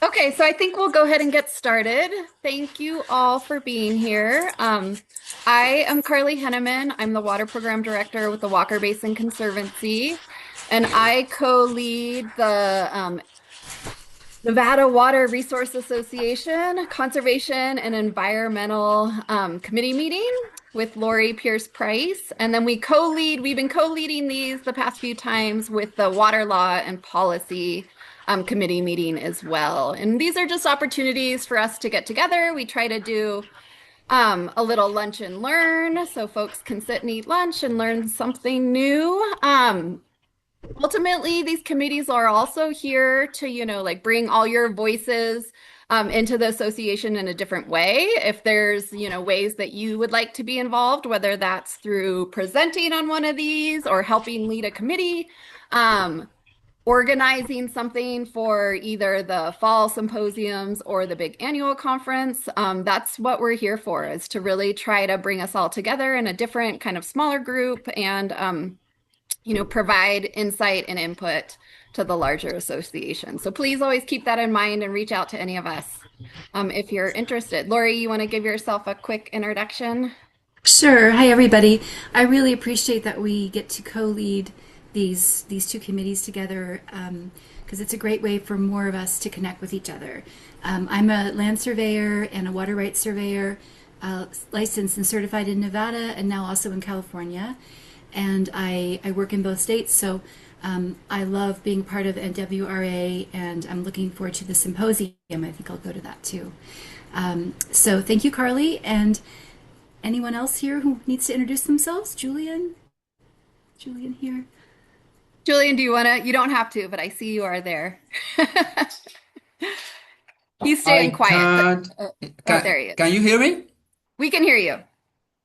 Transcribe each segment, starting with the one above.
Okay, so I think we'll go ahead and get started. Thank you all for being here. I am Carly Henneman. I'm the Water Program Director with the Walker Basin Conservancy, and I co-lead the Nevada Water Resource Association Conservation and Environmental Committee meeting with Lori Pierce Price. And then we've been co-leading these the past few times with the Water Law and Policy Committee meeting as well. And these are just opportunities for us to get together. We try to do a little lunch and learn so folks can sit and eat lunch and learn something new. Ultimately, these committees are also here to, like bring all your voices into the association in a different way. If there's, ways that you would like to be involved, whether that's through presenting on one of these or helping lead a committee, um, organizing something for either the fall symposiums or the big annual conference. That's what we're here for, is to really try to bring us all together in a different kind of smaller group and provide insight and input to the larger association. So please always keep that in mind and reach out to any of us if you're interested. Lori, you want to give yourself a quick introduction? Sure. Hi, everybody. I really appreciate that we get to co-lead these two committees together because it's a great way for more of us to connect with each other. I'm a land surveyor and a water rights surveyor, licensed and certified in Nevada and now also in California. And I work in both states, so I love being part of NWRA, and I'm looking forward to the symposium. I think I'll go to that too. So thank you, Carly, and anyone else here who needs to introduce themselves? Julian? Julian here? Julian, do you want to? You don't have to, but I see you are there. He's staying I quiet. can't. Oh, there he is. Can you hear me? We can hear you.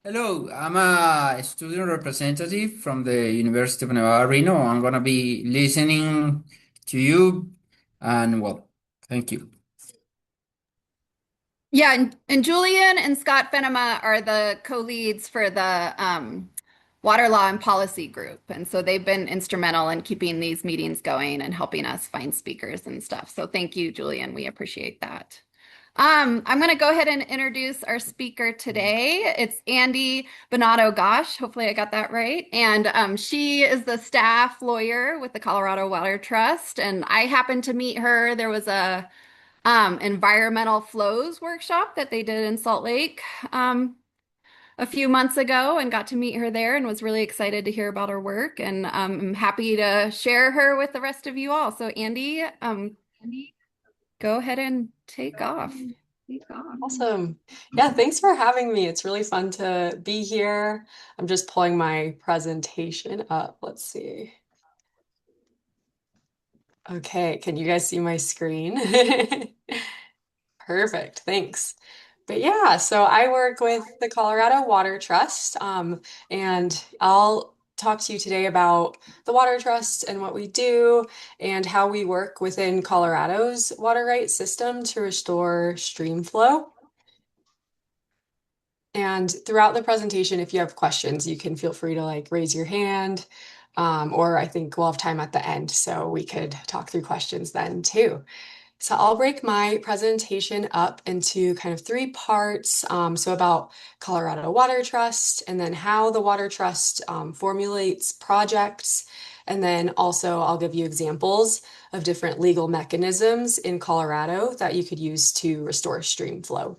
Hello, I'm a student representative from the University of Nevada, Reno. I'm gonna be listening to you, and well, thank you. Yeah, and Julian and Scott Fenema are the co-leads for the Water Law and Policy Group. And so they've been instrumental in keeping these meetings going and helping us find speakers and stuff. So thank you, Julian. We appreciate that. I'm going to go ahead and introduce our speaker today. It's Andi Bonato-Gach. Hopefully I got that right. And she is the staff lawyer with the Colorado Water Trust. And I happened to meet her. There was a environmental flows workshop that they did in Salt Lake a few months ago and got to meet her there and was really excited to hear about her work. And I'm happy to share her with the rest of you all. So, Andi, go ahead and take off. Awesome. Yeah, thanks for having me. It's really fun to be here. I'm just pulling my presentation up. Let's see. Okay, can you guys see my screen? Perfect, thanks. But yeah, so I work with the Colorado Water Trust, and I'll talk to you today about the Water Trust and what we do and how we work within Colorado's water rights system to restore stream flow. And throughout the presentation, if you have questions, you can feel free to like raise your hand, or I think we'll have time at the end, so we could talk through questions then too. So I'll break my presentation up into kind of three parts. So about Colorado Water Trust, and then how the Water Trust formulates projects. And then also I'll give you examples of different legal mechanisms in Colorado that you could use to restore stream flow.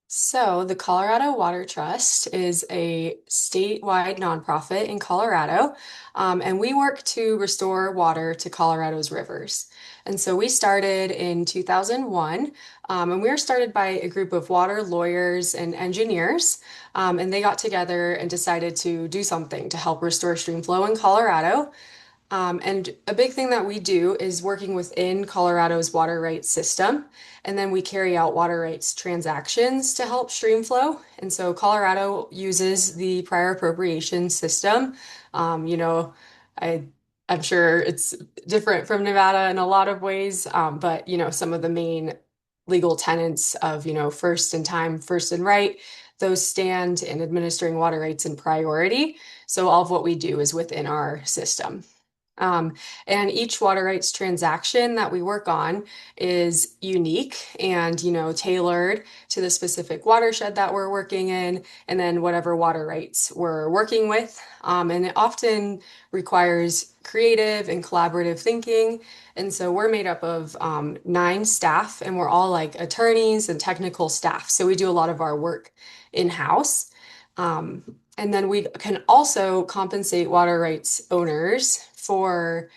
So, the Colorado Water Trust is a statewide nonprofit in Colorado, and we work to restore water to Colorado's rivers. And so we started in 2001, and we were started by a group of water lawyers and engineers, and they got together and decided to do something to help restore stream flow in Colorado. And a big thing that we do is working within Colorado's water rights system. And then we carry out water rights transactions to help stream flow. And so Colorado uses the prior appropriation system. Um, you know, I, I'm sure it's different from Nevada in a lot of ways, but some of the main legal tenets of, first in time, first in right, those stand in administering water rights in priority. So all of what we do is within our system. Um, and each water rights transaction that we work on is unique and, tailored to the specific watershed that we're working in, and then whatever water rights we're working with. And it often requires creative and collaborative thinking. And so we're made up of 9 staff, and we're all like attorneys and technical staff. So we do a lot of our work in-house. And then we can also compensate water rights owners for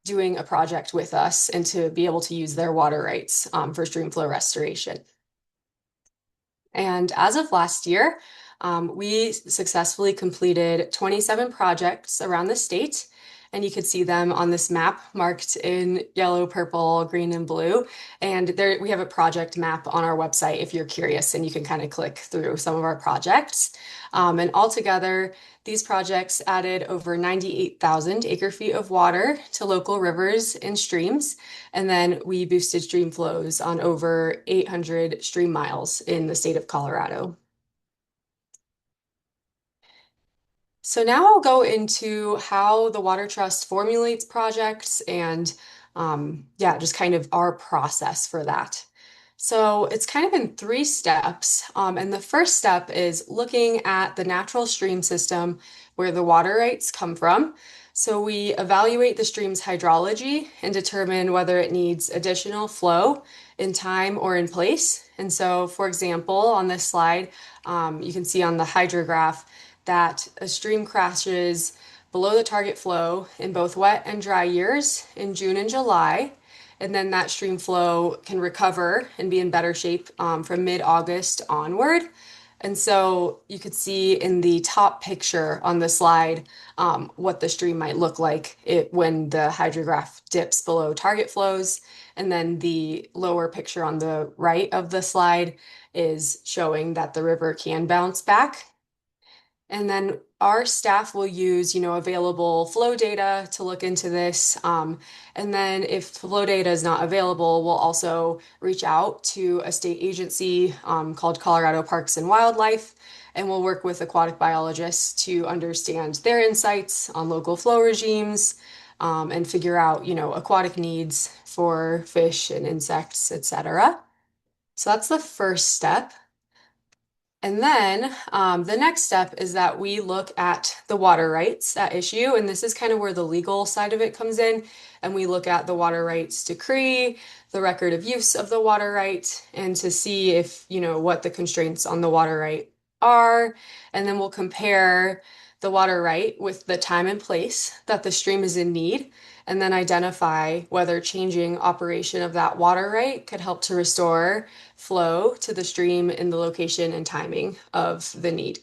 doing a project with us and to be able to use their water rights for stream flow restoration. And as of last year, we successfully completed 27 projects around the state. And you could see them on this map marked in yellow, purple, green, and blue. And there we have a project map on our website if you're curious, and you can kind of click through some of our projects. And altogether, these projects added over 98,000 acre-feet of water to local rivers and streams. And then we boosted stream flows on over 800 stream miles in the state of Colorado. So now I'll go into how the Water Trust formulates projects and yeah, just kind of our process for that. So it's kind of in 3 steps. And the first step is looking at the natural stream system where the water rights come from. So we evaluate the stream's hydrology and determine whether it needs additional flow in time or in place. And so, for example, on this slide, you can see on the hydrograph that a stream crashes below the target flow in both wet and dry years in June and July. And then that stream flow can recover and be in better shape from mid-August onward. And so you could see in the top picture on the slide what the stream might look like when the hydrograph dips below target flows. And then the lower picture on the right of the slide is showing that the river can bounce back. And then our staff will use, available flow data to look into this. And then if flow data is not available, we'll also reach out to a state agency called Colorado Parks and Wildlife, and we'll work with aquatic biologists to understand their insights on local flow regimes and figure out, aquatic needs for fish and insects, etc. So that's the first step. And then the next step is that we look at the water rights at issue, and this is kind of where the legal side of it comes in. And we look at the water rights decree, the record of use of the water right, and to see if, what the constraints on the water right are. And then we'll compare the water right with the time and place that the stream is in need, and then identify whether changing operation of that water right could help to restore flow to the stream in the location and timing of the need.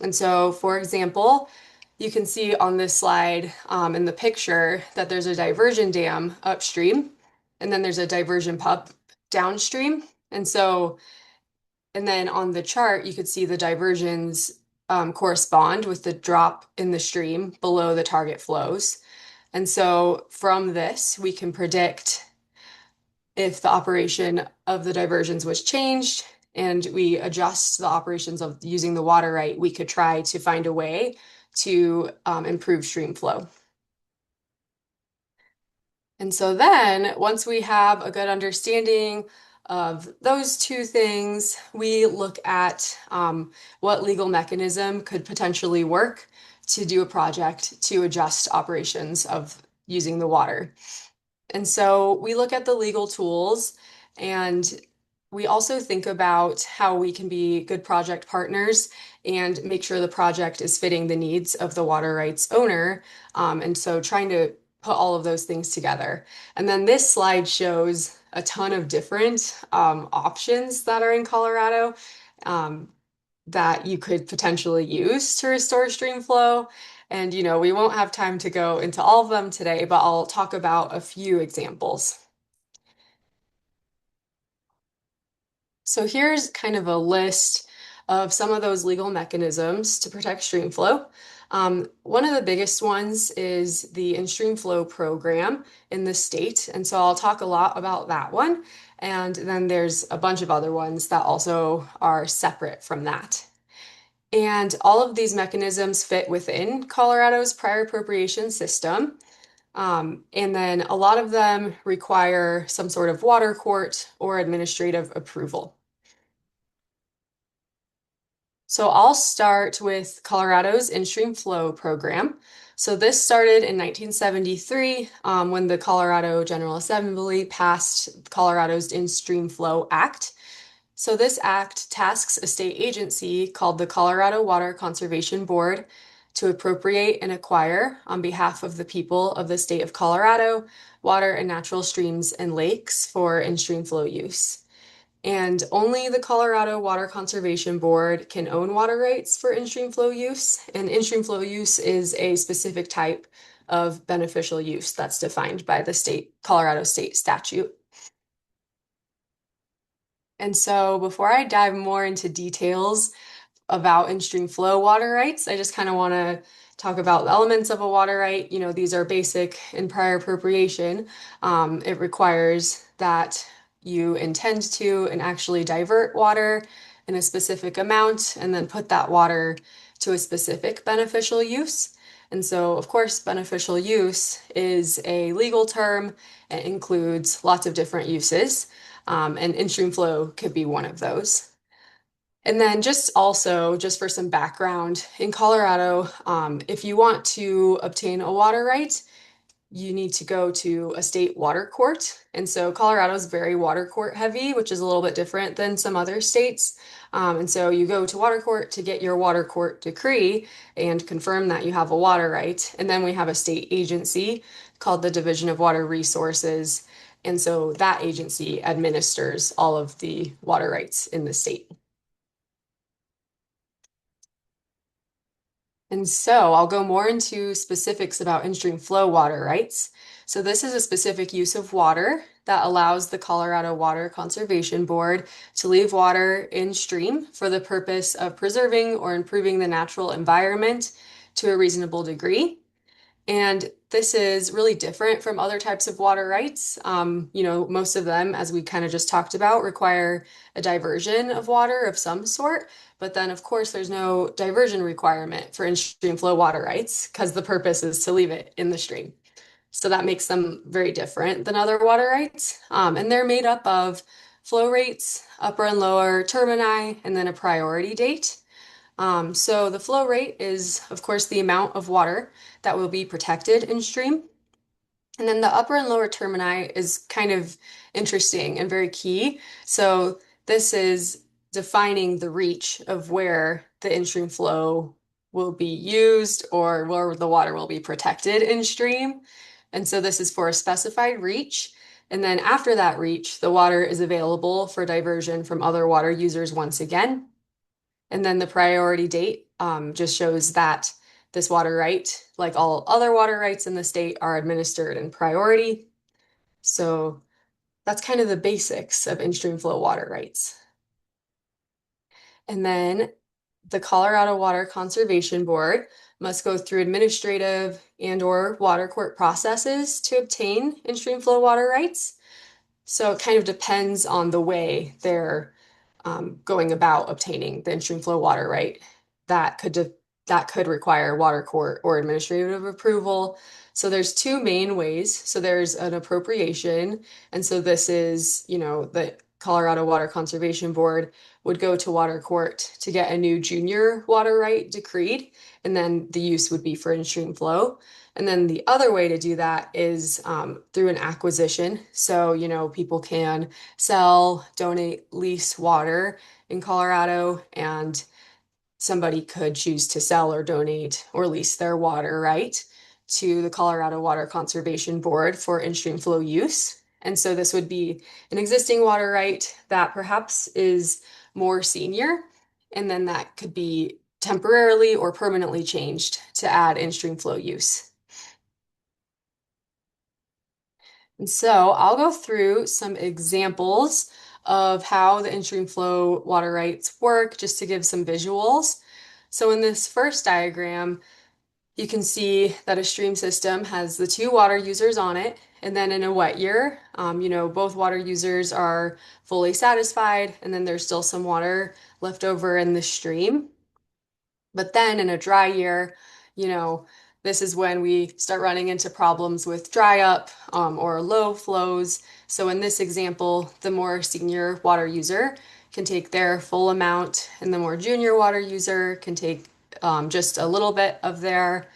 And so, for example, you can see on this slide in the picture that there's a diversion dam upstream, and then there's a diversion pump downstream. And then on the chart, you could see the diversions correspond with the drop in the stream below the target flows. And so from this, we can predict if the operation of the diversions was changed and we adjust the operations of using the water right, we could try to find a way to improve stream flow. And so then once we have a good understanding of those 2 things, we look at what legal mechanism could potentially work to do a project to adjust operations of using the water. And so we look at the legal tools, and we also think about how we can be good project partners and make sure the project is fitting the needs of the water rights owner. And so trying to put all of those things together. And then this slide shows a ton of different options that are in Colorado that you could potentially use to restore stream flow. And, we won't have time to go into all of them today, but I'll talk about a few examples. So here's kind of a list of some of those legal mechanisms to protect stream flow. One of the biggest ones is the in-stream flow program in the state. And so I'll talk a lot about that one. And then there's a bunch of other ones that also are separate from that. And all of these mechanisms fit within Colorado's prior appropriation system. And then a lot of them require some sort of water court or administrative approval. So I'll start with Colorado's in-stream flow program. So this started in 1973 when the Colorado General Assembly passed Colorado's In-Stream Flow Act. So this act tasks a state agency called the Colorado Water Conservation Board to appropriate and acquire on behalf of the people of the state of Colorado water and natural streams and lakes for in-stream flow use. And only the Colorado Water Conservation Board can own water rights for in-stream flow use. And in-stream flow use is a specific type of beneficial use that's defined by the Colorado state statute. And so before I dive more into details about in-stream flow water rights, I just kind of want to talk about the elements of a water right. These are basic in prior appropriation. It requires that you intend to and actually divert water in a specific amount and then put that water to a specific beneficial use. And so, of course, beneficial use is a legal term. It includes lots of different uses, and in-stream flow could be one of those. And then just for some background, in Colorado, if you want to obtain a water right, you need to go to a state water court. And so Colorado is very water court heavy, which is a little bit different than some other states. And so you go to water court to get your water court decree and confirm that you have a water right. And then we have a state agency called the Division of Water Resources. And so that agency administers all of the water rights in the state. And so I'll go more into specifics about in-stream flow water rights. So this is a specific use of water that allows the Colorado Water Conservation Board to leave water in stream for the purpose of preserving or improving the natural environment to a reasonable degree. And this is really different from other types of water rights. Most of them, as we kind of just talked about, require a diversion of water of some sort. But then, of course, there's no diversion requirement for in-stream flow water rights because the purpose is to leave it in the stream. So that makes them very different than other water rights. And they're made up of flow rates, upper and lower termini, and then a priority date. So the flow rate is, of course, the amount of water that will be protected in stream. And then the upper and lower termini is kind of interesting and very key. So this is defining the reach of where the in-stream flow will be used or where the water will be protected in stream. And so this is for a specified reach. And then after that reach, the water is available for diversion from other water users once again. And then the priority date just shows that this water right, like all other water rights in the state, are administered in priority. So that's kind of the basics of in-stream flow water rights. And then the Colorado Water Conservation Board must go through administrative and/or water court processes to obtain in-stream flow water rights. So it kind of depends on the way they're going about obtaining the in-stream flow water right. That could require water court or administrative approval. So there's two main ways. So there's an appropriation, and so this is, the Colorado Water Conservation Board would go to water court to get a new junior water right decreed, and then the use would be for in-stream flow. And then the other way to do that is through an acquisition. So, people can sell, donate, lease water in Colorado, and somebody could choose to sell or donate or lease their water right to the Colorado Water Conservation Board for in-stream flow use. And so this would be an existing water right that perhaps is more senior, and then that could be temporarily or permanently changed to add in-stream flow use. And so I'll go through some examples of how the in-stream flow water rights work just to give some visuals. So in this first diagram, you can see that a stream system has the two water users on it. And then in a wet year, both water users are fully satisfied, and then there's still some water left over in the stream. But then in a dry year, this is when we start running into problems with dry up or low flows. So in this example, the more senior water user can take their full amount, and the more junior water user can take just a little bit of their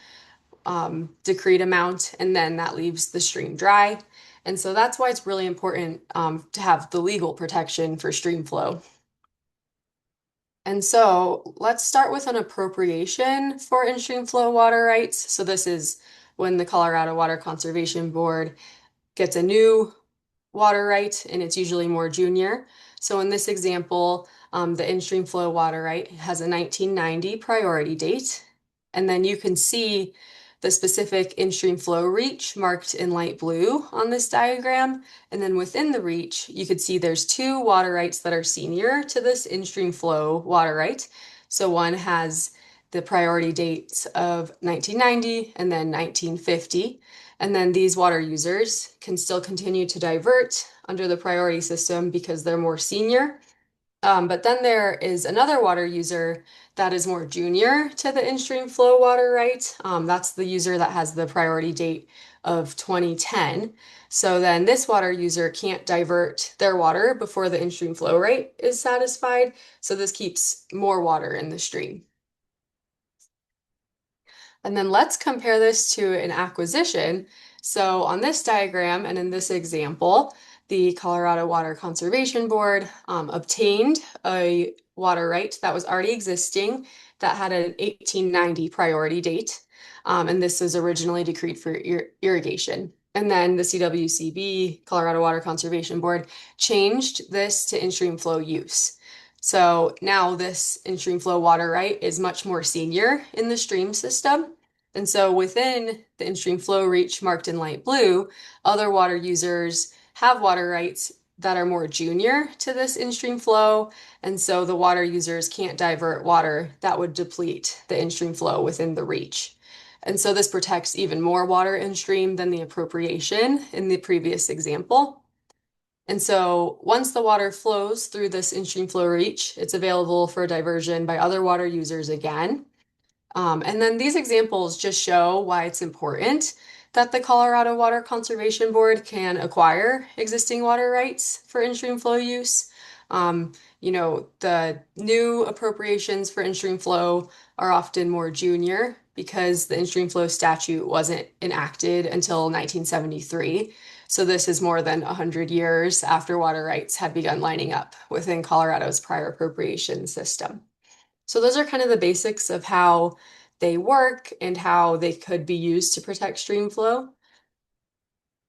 decreed amount, and then that leaves the stream dry. And so that's why it's really important to have the legal protection for stream flow. And so let's start with an appropriation for in-stream flow water rights. So this is when the Colorado Water Conservation Board gets a new water right, and it's usually more junior. So in this example, the in-stream flow water right has a 1990 priority date. And then you can see the specific in-stream flow reach marked in light blue on this diagram. And then within the reach, you could see there's two water rights that are senior to this in-stream flow water right. So one has the priority dates of 1990 and then 1950. And then these water users can still continue to divert under the priority system because they're more senior. But then there is another water user that is more junior to the in-stream flow water right. That's the user that has the priority date of 2010. So then this water user can't divert their water before the in-stream flow rate is satisfied. So this keeps more water in the stream. And then let's compare this to an acquisition. So on this diagram and in this example, the Colorado Water Conservation Board obtained a water right that was already existing that had an 1890 priority date. And this was originally decreed for irrigation. And then the CWCB, Colorado Water Conservation Board, changed this to in-stream flow use. So now this in-stream flow water right is much more senior in the stream system. And so within the in-stream flow reach marked in light blue, other water users have water rights that are more junior to this in-stream flow. And so the water users can't divert water that would deplete the in-stream flow within the reach. And so this protects even more water in stream than the appropriation in the previous example. And so once the water flows through this in-stream flow reach, it's available for diversion by other water users again. And then these examples just show why it's important that the Colorado Water Conservation Board can acquire existing water rights for in-stream flow use. The new appropriations for in-stream flow are often more junior because the in-stream flow statute wasn't enacted until 1973. So this is more than 100 years after water rights had begun lining up within Colorado's prior appropriation system. So those are kind of the basics of how they work and how they could be used to protect stream flow.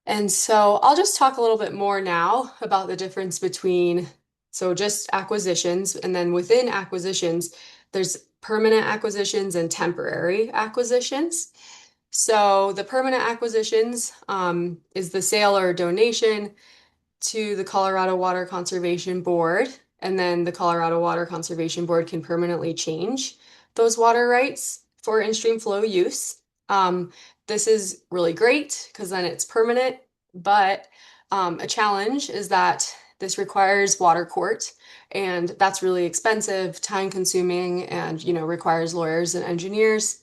And so I'll just talk a little bit more now about the difference between, so just acquisitions, and then within acquisitions, there's permanent acquisitions and temporary acquisitions. So the permanent acquisitions is the sale or donation to the Colorado Water Conservation Board, and then the Colorado Water Conservation Board can permanently change those water rights for in-stream flow use. This is really great because then it's permanent, but a challenge is that this requires water court, and that's really expensive, time consuming, and requires lawyers and engineers.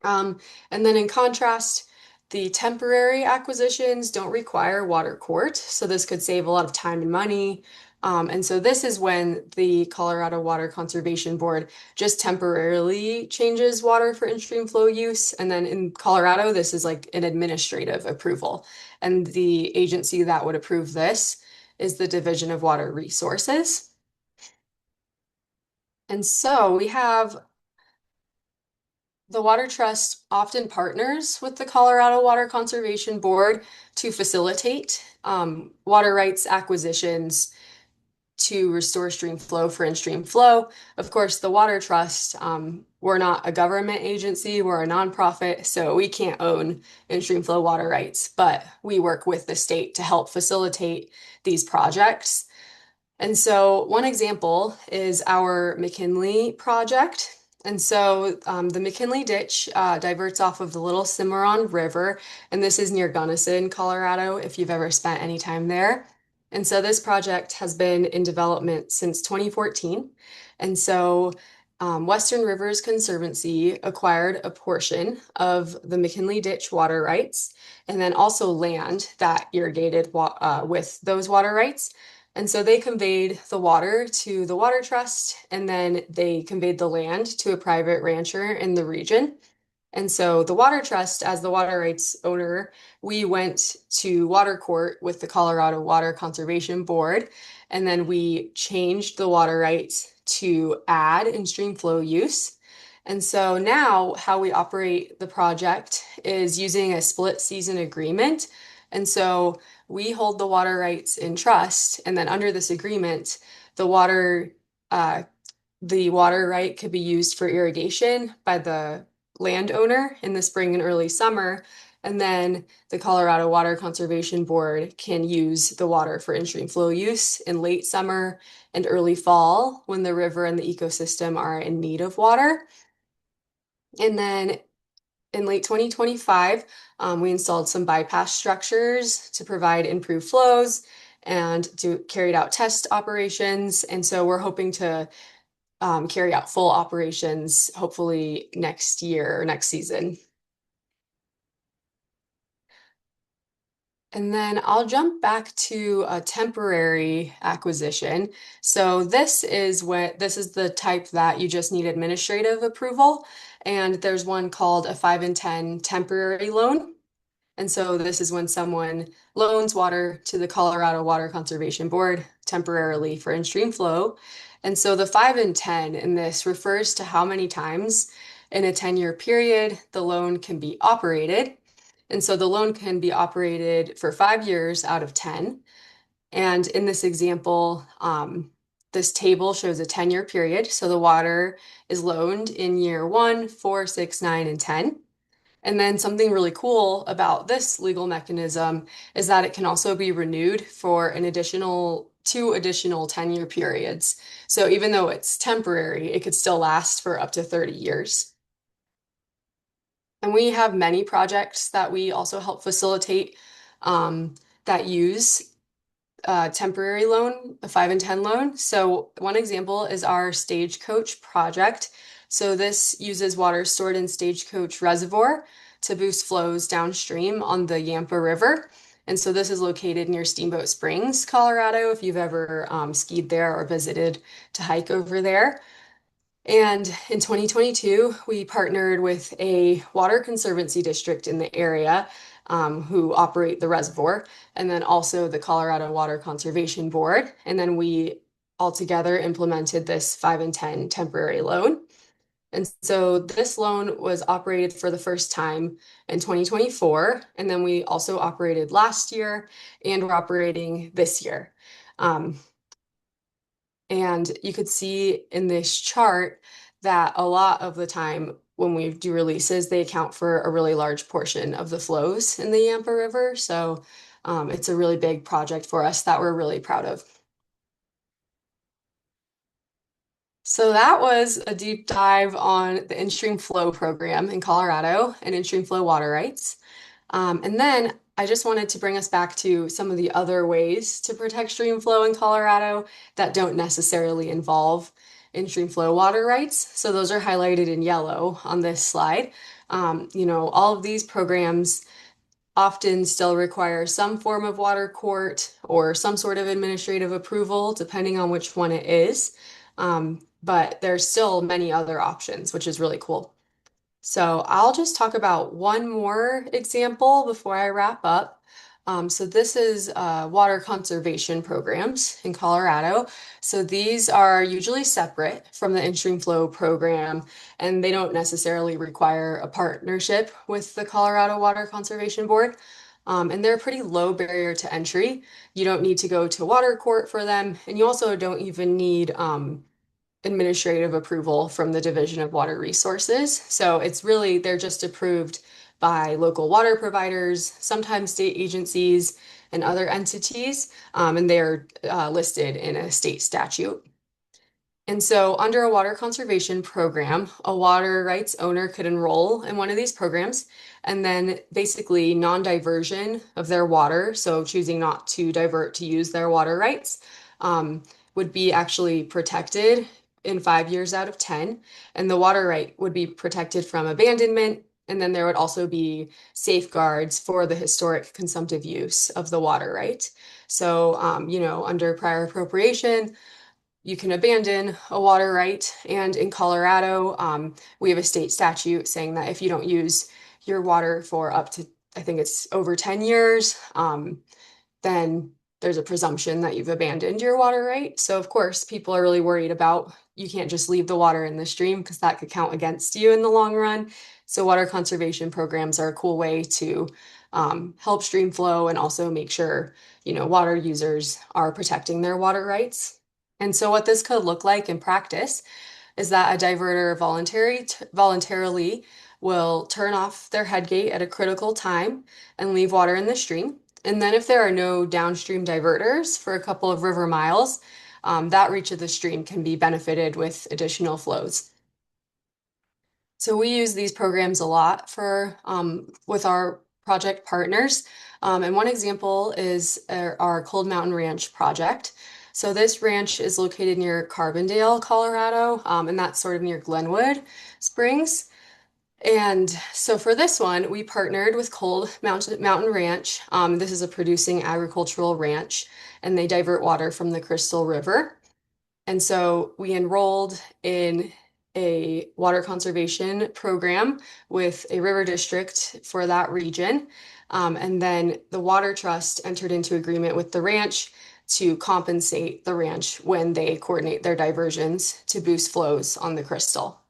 And then in contrast, the temporary acquisitions don't require water court, so this could save a lot of time and money. And so this is when the Colorado Water Conservation Board just temporarily changes water for in-stream flow use. And then in Colorado, this is like an administrative approval. And the agency that would approve this is the Division of Water Resources. And so we have the Water Trust often partners with the Colorado Water Conservation Board to facilitate water rights acquisitions to restore stream flow for in-stream flow. Of course, the Water Trust, we're not a government agency, we're a nonprofit, so we can't own in-stream flow water rights, but we work with the state to help facilitate these projects. And so one example is our McKinley project. And so the McKinley Ditch diverts off of the Little Cimarron River, and this is near Gunnison, Colorado, if you've ever spent any time there. And so this project has been in development since 2014. And so Western Rivers Conservancy acquired a portion of the McKinley Ditch water rights and then also land that irrigated with those water rights. And so they conveyed the water to the Water Trust, and then they conveyed the land to a private rancher in the region. And so the Water Trust, as the water rights owner, we went to water court with the Colorado Water Conservation Board, and then we changed the water rights to add in-stream flow use. And so now how we operate the project is using a split season agreement. And so we hold the water rights in trust, and then under this agreement, the water uh, the water right could be used for irrigation by the landowner in the spring and early summer. And then the Colorado Water Conservation Board can use the water for in-stream flow use in late summer and early fall when the river and the ecosystem are in need of water. And then in late 2025, we installed some bypass structures to provide improved flows and to carried out test operations. And so we're hoping to carry out full operations hopefully next year or next season. And then I'll jump back to a temporary acquisition. So this is the type that you just need administrative approval. And there's one called a 5 and 10 temporary loan. And so this is when someone loans water to the Colorado Water Conservation Board temporarily for in-stream flow. And so the 5 and 10 in this refers to how many times in a 10-year period the loan can be operated. And so the loan can be operated for 5 years out of 10. And in this example, this table shows a 10-year period. So the water is loaned in year 1, 4, 6, 9, and 10. And then something really cool about this legal mechanism is that it can also be renewed for an additional 2 additional 10-year periods. So even though it's temporary, it could still last for up to 30 years. And we have many projects that we also help facilitate that use temporary loan, a 5 and 10 loan. So one example is our Stagecoach project. So this uses water stored in Stagecoach Reservoir to boost flows downstream on the Yampa River. And so this is located near Steamboat Springs, Colorado, if you've ever skied there or visited to hike over there. And in 2022, we partnered with a water conservancy district in the area who operate the reservoir, and then also the Colorado Water Conservation Board. And then we all together implemented this 5 and 10 temporary loan. And so this loan was operated for the first time in 2024. And then we also operated last year, and we're operating this year. And you could see in this chart that a lot of the time when we do releases, they account for a really large portion of the flows in the Yampa River. So it's a really big project for us that we're really proud of. So that was a deep dive on the in-stream flow program in Colorado and in-stream flow water rights. And then I just wanted to bring us back to some of the other ways to protect stream flow in Colorado that don't necessarily involve in-stream flow water rights. So those are highlighted in yellow on this slide. All of these programs often still require some form of water court or some sort of administrative approval, depending on which one it is. But there's still many other options, which is really cool. So I'll just talk about one more example before I wrap up. So this is water conservation programs in Colorado. So these are usually separate from the in-stream flow program, and they don't necessarily require a partnership with the Colorado Water Conservation Board. And they're a pretty low barrier to entry. You don't need to go to water court for them, and you also don't even need administrative approval from the Division of Water Resources. So it's really, they're just approved by local water providers, sometimes state agencies and other entities, and they're listed in a state statute. And so under a water conservation program, a water rights owner could enroll in one of these programs and then basically non-diversion of their water, so choosing not to divert to use their water rights, would be actually protected in 5 years out of 10. And the water right would be protected from abandonment. And then there would also be safeguards for the historic consumptive use of the water right. So, under prior appropriation, you can abandon a water right. And in Colorado, we have a state statute saying that if you don't use your water for up to, I think it's over 10 years, then there's a presumption that you've abandoned your water right. So, of course, people are really worried about you can't just leave the water in the stream because that could count against you in the long run. So, water conservation programs are a cool way to help stream flow and also make sure, water users are protecting their water rights. And so, what this could look like in practice is that a diverter voluntarily will turn off their head gate at a critical time and leave water in the stream. And then if there are no downstream diverters for a couple of river miles, that reach of the stream can be benefited with additional flows. So we use these programs a lot for with our project partners. And one example is our Cold Mountain Ranch project. So this ranch is located near Carbondale, Colorado, and that's sort of near Glenwood Springs. And so for this one, we partnered with Mountain Ranch. This is a producing agricultural ranch, and they divert water from the Crystal River. And so we enrolled in a water conservation program with a river district for that region. And then the Water Trust entered into agreement with the ranch to compensate the ranch when they coordinate their diversions to boost flows on the Crystal.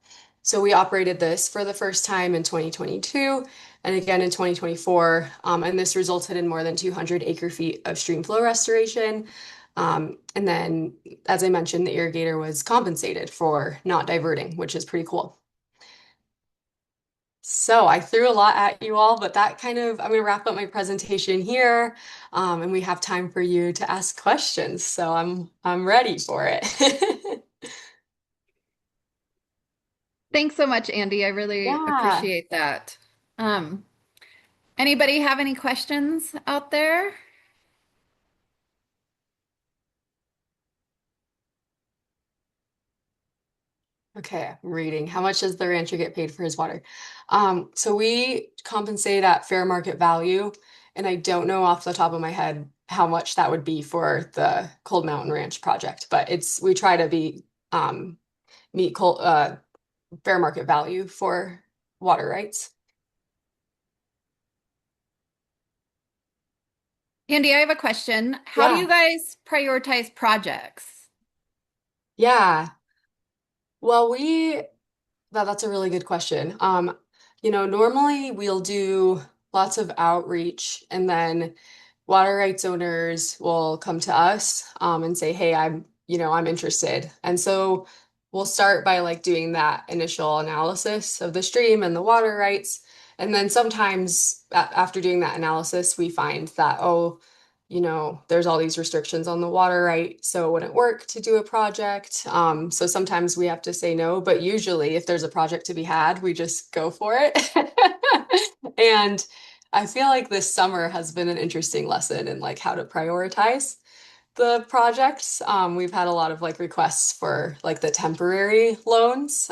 So we operated this for the first time in 2022 and again in 2024. And this resulted in more than 200 acre feet of stream flow restoration. And then, as I mentioned, the irrigator was compensated for not diverting, which is pretty cool. So I threw a lot at you all, but I'm going to wrap up my presentation here. And we have time for you to ask questions. So I'm ready for it. Thanks so much, Andi. I really Yeah. appreciate that. Um, Anybody have any questions out there? Okay, I'm reading. How much does the rancher get paid for his water? So we compensate at fair market value, and I don't know off the top of my head how much that would be for the Cold Mountain Ranch project, but we try to meet fair market value for water rights. Andi, I have a question. How do Yeah, you guys prioritize projects? yeah. Well, that's a really good question. Normally we'll do lots of outreach and then water rights owners will come to us and say, "Hey, I'm interested." And so we'll start by like doing that initial analysis of the stream and the water rights. And then sometimes after doing that analysis, we find that, oh, there's all these restrictions on the water right, so it wouldn't work to do a project. So sometimes we have to say no, but usually if there's a project to be had, we just go for it. And I feel like this summer has been an interesting lesson in like how to prioritize the projects. We've had a lot of like requests for like the temporary loans.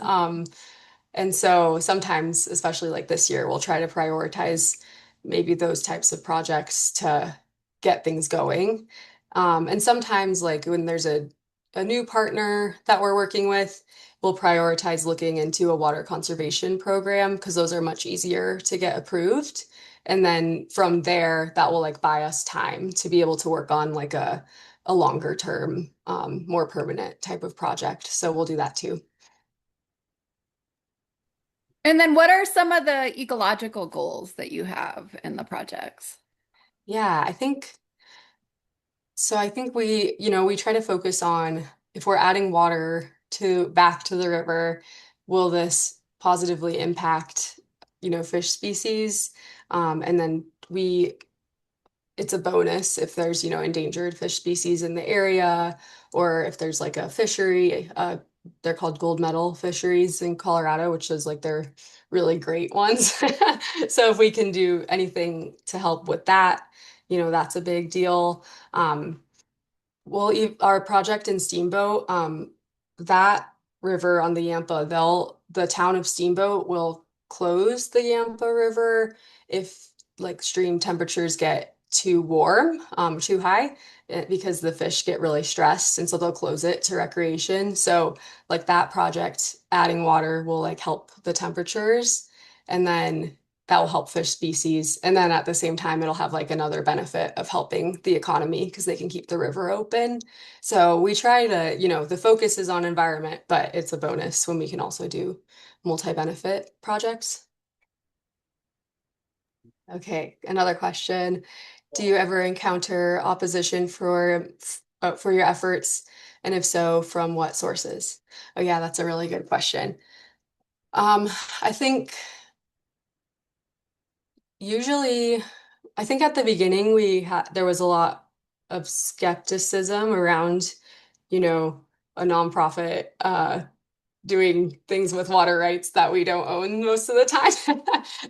And so sometimes, especially like this year, we'll try to prioritize maybe those types of projects to get things going. And sometimes, like when there's a new partner that we're working with, we'll prioritize looking into a water conservation program because those are much easier to get approved. And then from there, that will like buy us time to be able to work on like a longer term, more permanent type of project. So we'll do that too. And then what are some of the ecological goals that you have in the projects? Yeah, I think we try to focus on if we're adding water to back to the river, will this positively impact, fish species? And then it's a bonus if there's, endangered fish species in the area, or if there's like a fishery, they're called gold medal fisheries in Colorado, which is like they're really great ones. So if we can do anything to help with that, that's a big deal. Our project in Steamboat, that River on the Yampa, the town of Steamboat will close the Yampa River if like stream temperatures get too warm, too high, because the fish get really stressed, and so they'll close it to recreation. So like that project, adding water will like help the temperatures, and then that will help fish species. And then at the same time, it'll have like another benefit of helping the economy because they can keep the river open. So we try to, the focus is on environment, but it's a bonus when we can also do multi-benefit projects. Okay, another question. Do you ever encounter opposition for your efforts? And if so, from what sources? Oh yeah, that's a really good question. I think usually, I think at the beginning there was a lot of skepticism around, you know, a nonprofit doing things with water rights that we don't own most of the time.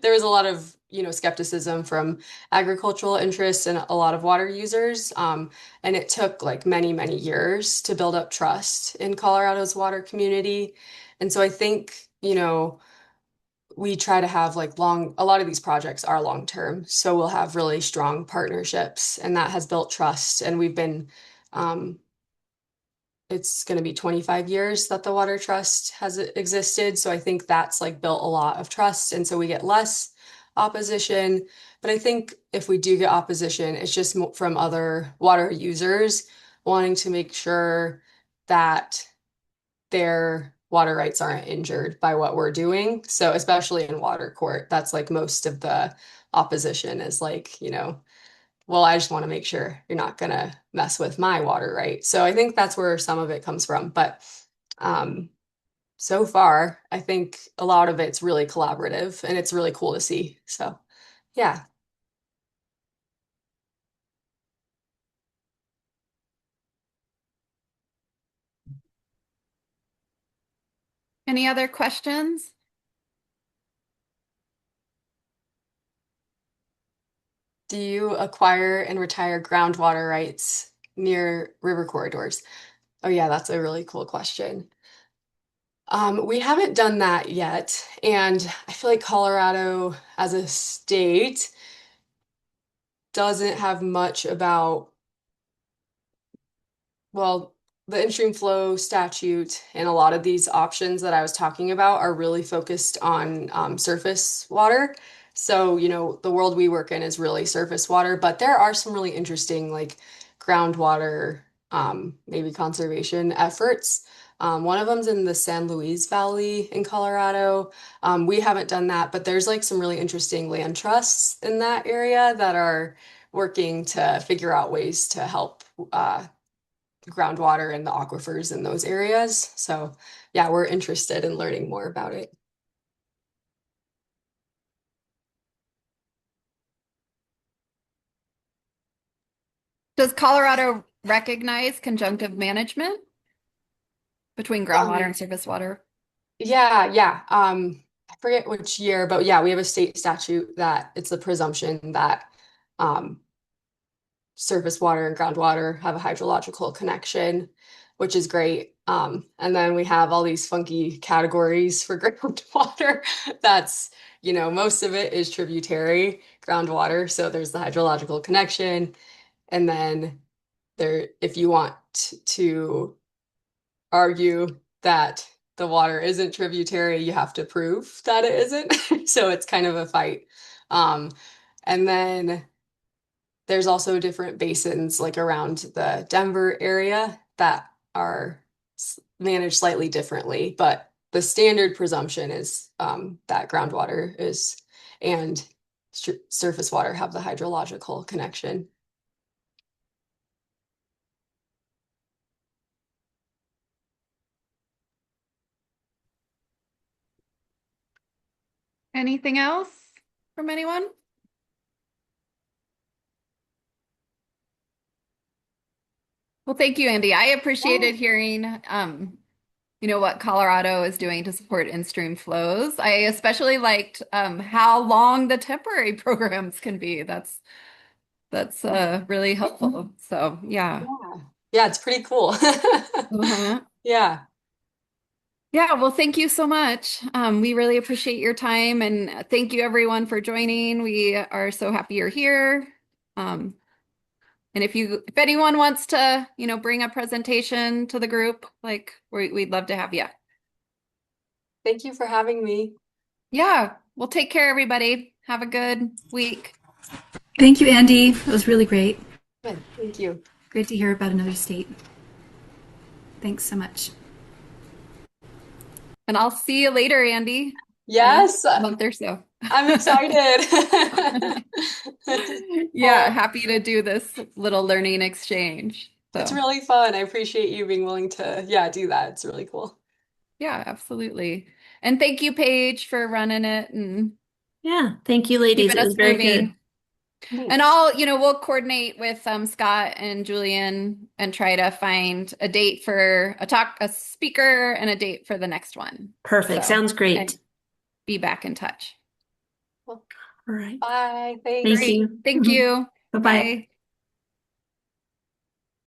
There was a lot of, skepticism from agricultural interests and a lot of water users. And it took like many, many years to build up trust in Colorado's water community. And so I think, we try to have like a lot of these projects are long term. So we'll have really strong partnerships, and that has built trust. And um, it's going to be 25 years that the Water Trust has existed. So I think that's like built a lot of trust. And so we get less opposition. But I think if we do get opposition, it's just from other water users wanting to make sure that their water rights aren't injured by what we're doing. So especially in water court, that's like most of the opposition is like, well, I just want to make sure you're not going to mess with my water, right? So I think that's where some of it comes from. But um, so far, I think a lot of it's really collaborative and it's really cool to see. So, yeah. Any other questions? Do you acquire and retire groundwater rights near river corridors? Oh, yeah, that's a really cool question. We haven't done that yet. And I feel like Colorado as a state doesn't have much about, well, the in-stream flow statute and a lot of these options that I was talking about are really focused on surface water. So, the world we work in is really surface water, but there are some really interesting like groundwater, maybe conservation efforts. One of them's in the San Luis Valley in Colorado. We haven't done that, but there's like some really interesting land trusts in that area that are working to figure out ways to help groundwater and the aquifers in those areas. So, yeah, we're interested in learning more about it. Does Colorado recognize conjunctive management between groundwater Um, and surface water? yeah, yeah. I forget which year, but yeah, we have a state statute that it's a presumption that um, surface water and groundwater have a hydrological connection, which is great. And then we have all these funky categories for groundwater. That's, most of it is tributary groundwater. So there's the hydrological connection. And then if you want to argue that the water isn't tributary, you have to prove that it isn't. So it's kind of a fight. Um, and then there's also different basins like around the Denver area that are managed slightly differently, but the standard presumption is that groundwater is and surface water have the hydrological connection. Anything else from anyone? Well, thank you, Andy. I appreciated hearing, what Colorado is doing to support in-stream flows. I especially liked how long the temporary programs can be. That's really helpful. So, yeah. Yeah. Yeah, it's pretty cool. Uh-huh. Yeah. Yeah, well, thank you so much. We really appreciate your time and thank you everyone for joining. We are so happy you're here. Um, and if anyone wants to, bring a presentation to the group, like we'd love to have you. Thank you for having me. Yeah, well, take care, everybody. Have a good week. Thank you, Andy. It was really great. Good. Thank you. Great to hear about another state. Thanks so much. And I'll see you later, Andy, in a Yes, month or so. I'm excited. Yeah, Well, happy to do this little learning exchange. it's So, really fun. I appreciate you being willing to, yeah, do that. It's really cool. yeah, absolutely. And thank you, Paige, for running it and Yeah, thank you, ladies. keeping It was us very good. moving. And Thanks. we'll coordinate with Scott and Julian and try to find a date for a speaker and a date for the next one. Perfect. So, Sounds great. and be back in touch. Well, All right. bye. Thank Thanks. Great. you. Thank you. Bye-bye. Bye.